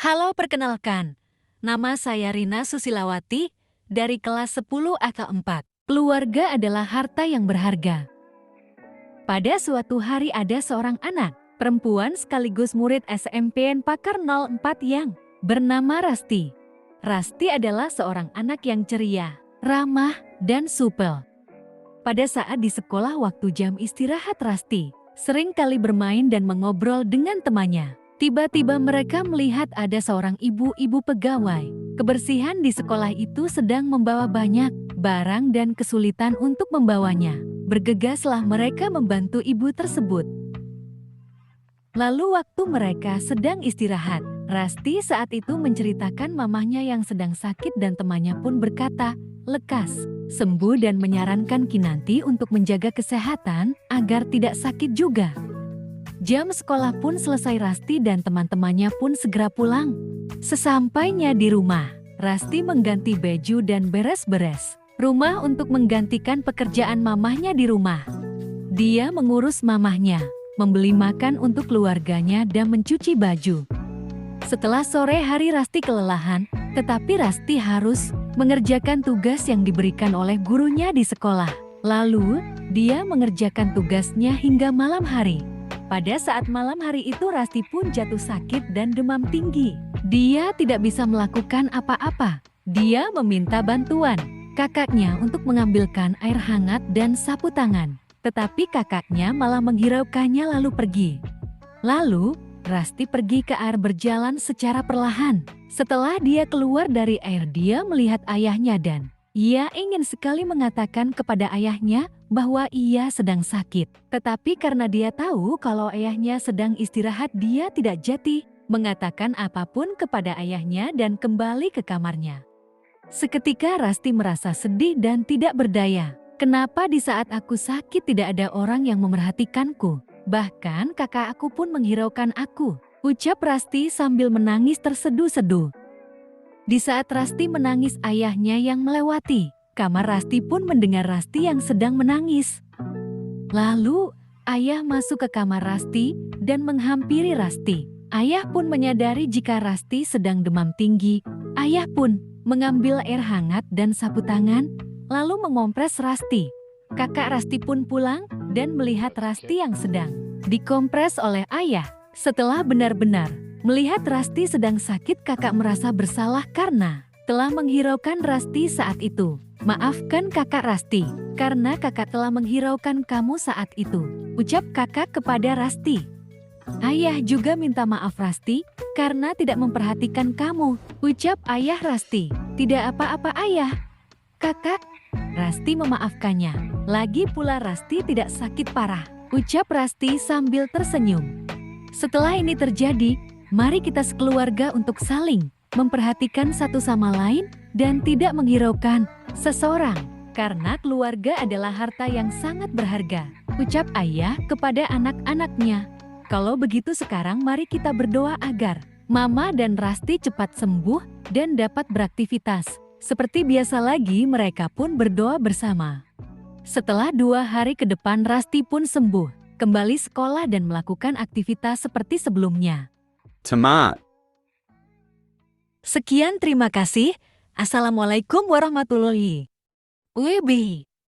Halo, perkenalkan. Nama saya Rina Susilawati dari kelas 10 atau 4. Keluarga adalah harta yang berharga. Pada suatu hari ada seorang anak, perempuan sekaligus murid SMPN Pakar 04 yang bernama Rasti. Rasti adalah seorang anak yang ceria, ramah, dan supel. Pada saat di sekolah waktu jam istirahat Rasti, sering kali bermain dan mengobrol dengan temannya. Tiba-tiba mereka melihat ada seorang ibu-ibu pegawai kebersihan di sekolah itu sedang membawa banyak barang dan kesulitan untuk membawanya. Bergegaslah mereka membantu ibu tersebut. Lalu waktu mereka sedang istirahat, Rasti saat itu menceritakan mamahnya yang sedang sakit dan temannya pun berkata, "Lekas sembuh," dan menyarankan Kinanti untuk menjaga kesehatan agar tidak sakit juga. Jam sekolah pun selesai, Rasti dan teman-temannya pun segera pulang. Sesampainya di rumah, Rasti mengganti baju dan beres-beres rumah untuk menggantikan pekerjaan mamahnya di rumah. Dia mengurus mamahnya, membeli makan untuk keluarganya dan mencuci baju. Setelah sore hari Rasti kelelahan, tetapi Rasti harus mengerjakan tugas yang diberikan oleh gurunya di sekolah. Lalu, dia mengerjakan tugasnya hingga malam hari. Pada saat malam hari itu Rasti pun jatuh sakit dan demam tinggi. Dia tidak bisa melakukan apa-apa. Dia meminta bantuan kakaknya untuk mengambilkan air hangat dan sapu tangan. Tetapi kakaknya malah menghiraukannya lalu pergi. Lalu, Rasti pergi ke air berjalan secara perlahan. Setelah dia keluar dari air, dia melihat ayahnya dan ia ingin sekali mengatakan kepada ayahnya bahwa ia sedang sakit. Tetapi karena dia tahu kalau ayahnya sedang istirahat, dia tidak jadi mengatakan apapun kepada ayahnya dan kembali ke kamarnya. Seketika Rasti merasa sedih dan tidak berdaya. Kenapa di saat aku sakit tidak ada orang yang memerhatikanku? Bahkan kakak aku pun menghiraukan aku, ucap Rasti sambil menangis terseduh-seduh. Di saat Rasti menangis, ayahnya yang melewati kamar Rasti pun mendengar Rasti yang sedang menangis. Lalu, ayah masuk ke kamar Rasti dan menghampiri Rasti. Ayah pun menyadari jika Rasti sedang demam tinggi. Ayah pun mengambil air hangat dan sapu tangan, lalu mengompres Rasti. Kakak Rasti pun pulang dan melihat Rasti yang sedang dikompres oleh ayah. Setelah benar-benar melihat Rasti sedang sakit, kakak merasa bersalah karena telah menghiraukan Rasti saat itu. "Maafkan kakak Rasti, karena kakak telah menghiraukan kamu saat itu," ucap kakak kepada Rasti. "Ayah juga minta maaf Rasti, karena tidak memperhatikan kamu," ucap ayah Rasti. "Tidak apa-apa ayah, kakak." Rasti memaafkannya. Lagi pula Rasti tidak sakit parah, ucap Rasti sambil tersenyum. Setelah ini terjadi, mari kita sekeluarga untuk saling memperhatikan satu sama lain dan tidak menghiraukan seseorang, karena keluarga adalah harta yang sangat berharga, ucap ayah kepada anak-anaknya. Kalau begitu sekarang mari kita berdoa agar Mama dan Rasti cepat sembuh dan dapat beraktivitas. Seperti biasa lagi, mereka pun berdoa bersama. Setelah 2 hari ke depan Rasti pun sembuh, kembali sekolah dan melakukan aktivitas seperti sebelumnya. Tomat. Sekian, terima kasih. Assalamualaikum warahmatullahi wabarakatuh.